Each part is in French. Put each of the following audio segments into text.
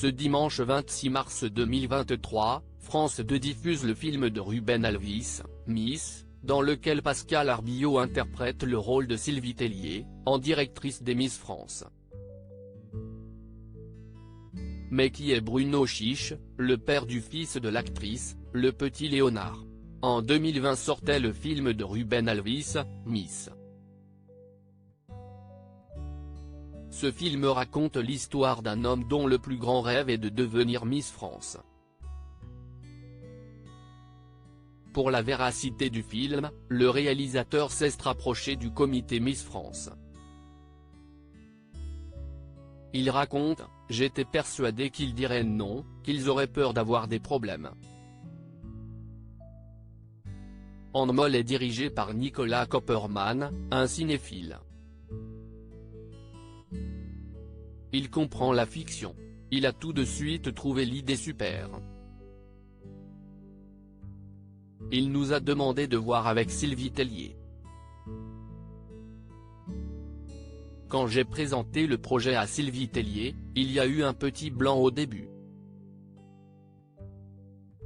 Ce dimanche 26 mars 2023, France 2 diffuse le film de Ruben Alvis, Miss, dans lequel Pascale Arbillot interprète le rôle de Sylvie Tellier, en directrice des Miss France. Mais qui est Bruno Chiche, le père du fils de l'actrice, le petit Léonard? En 2020 sortait le film de Ruben Alvis, Miss. Ce film raconte l'histoire d'un homme dont le plus grand rêve est de devenir Miss France. Pour la véracité du film, le réalisateur s'est rapproché du comité Miss France. Il raconte: « J'étais persuadé qu'ils diraient non, qu'ils auraient peur d'avoir des problèmes. » Anne Moll est dirigé par Nicolas Copperman, un cinéphile. Il comprend la fiction. Il a tout de suite trouvé l'idée super. Il nous a demandé de voir avec Sylvie Tellier. Quand j'ai présenté le projet à Sylvie Tellier, il y a eu un petit blanc au début.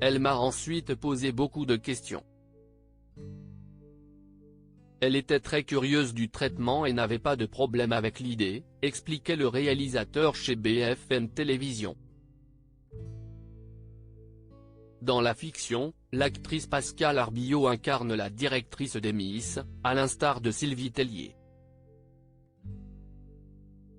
Elle m'a ensuite posé beaucoup de questions. Elle était très curieuse du traitement et n'avait pas de problème avec l'idée, expliquait le réalisateur chez BFM Télévision. Dans la fiction, l'actrice Pascale Arbillot incarne la directrice des Miss, à l'instar de Sylvie Tellier.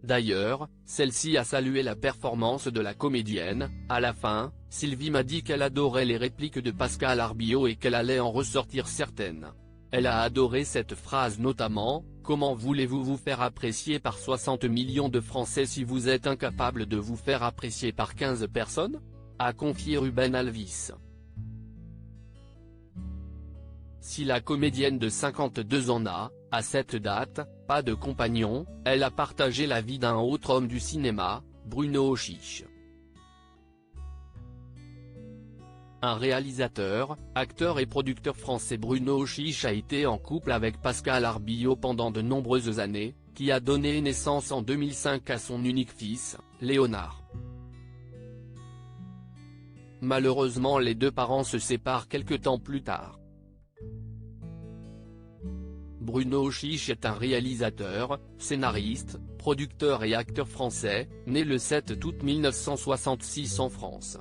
D'ailleurs, celle-ci a salué la performance de la comédienne. À la fin, Sylvie m'a dit qu'elle adorait les répliques de Pascale Arbillot et qu'elle allait en ressortir certaines. Elle a adoré cette phrase notamment: « Comment voulez-vous vous faire apprécier par 60 millions de Français si vous êtes incapable de vous faire apprécier par 15 personnes ?» a confié Ruben Alvis. Si la comédienne de 52 ans n'a, à cette date, pas de compagnon, elle a partagé la vie d'un autre homme du cinéma, Bruno Chiche. Un réalisateur, acteur et producteur français, Bruno Chiche a été en couple avec Pascale Arbillot pendant de nombreuses années, qui a donné naissance en 2005 à son unique fils, Léonard. Malheureusement, les deux parents se séparent quelque temps plus tard. Bruno Chiche est un réalisateur, scénariste, producteur et acteur français, né le 7 août 1966 en France.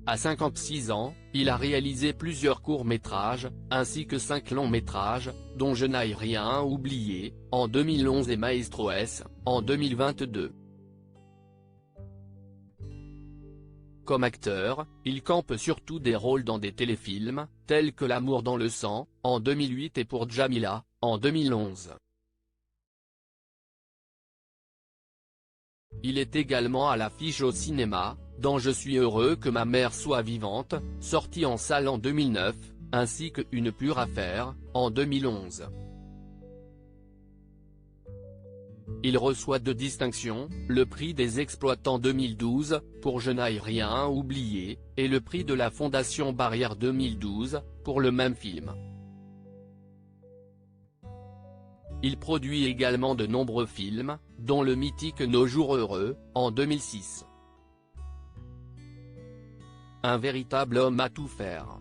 À 56 ans, il a réalisé plusieurs courts-métrages, ainsi que 5 longs-métrages, dont Je n'aille rien oublier, en 2011 et Maestro S, en 2022. Comme acteur, il campe surtout des rôles dans des téléfilms, tels que L'amour dans le sang, en 2008 et Pour Djamila, en 2011. Il est également à l'affiche au cinéma, dans Je suis heureux que ma mère soit vivante, sorti en salle en 2009, ainsi que Une pure affaire, en 2011. Il reçoit 2 distinctions, le prix des exploitants 2012, pour Je n'aille rien oublier, et le prix de la Fondation Barrière 2012, pour le même film. Il produit également de nombreux films, dont le mythique Nos jours heureux, en 2006. Un véritable homme à tout faire.